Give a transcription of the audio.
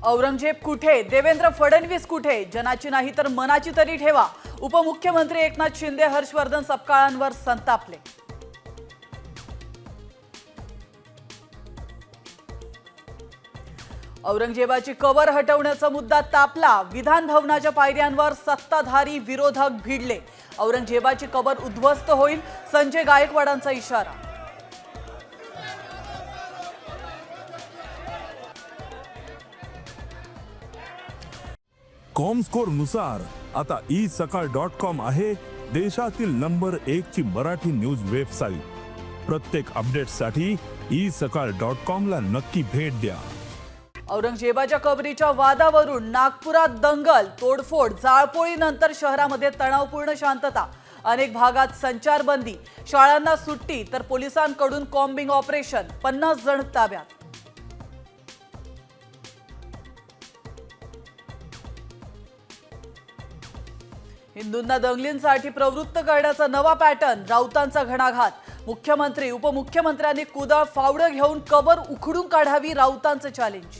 औरंगजेब कुठे, देवेंद्र फडणवीस कुठे, जनाची नाही तर मनाची तरी ठेवा. उपमुख्यमंत्री एकनाथ शिंदे हर्षवर्धन सपकाळांवर संतापले. औरंगजेबाची कबर हटवण्याचा मुद्दा तापला. विधान भवनाच्या पायऱ्यांवर सत्ताधारी विरोधक भिडले. औरंगजेबाची कबर उद्ध्वस्त होईल, संजय गायकवाडांचा इशारा. कॉमस्कोर नुसार आता isakal.com आहे देशातील नंबर 1 ची मराठी न्यूज वेबसाईट. प्रत्येक अपडेटसाठी isakal.com ला नक्की भेट द्या. औरंगजेबाच्या कबरीच्या वादावरून नागपुरात दंगल, तोडफोड, जाळपोळीनंतर शहरामध्ये तणावपूर्ण शांतता. अनेक भागात संचारबंदी, शाळांना सुट्टी तर पोलिसांकडून कॉम्बिंग ऑपरेशन. 50 जण ताब्यात. हिंदूंना दंगलींसाठी प्रवृत्त करण्याचा नवा पॅटर्न. राऊतांचा घणाघात. मुख्यमंत्री उपमुख्यमंत्र्यांनी कुदळ फावडं घेऊन कबर उखडून काढावी, राऊतांचं चॅलेंज.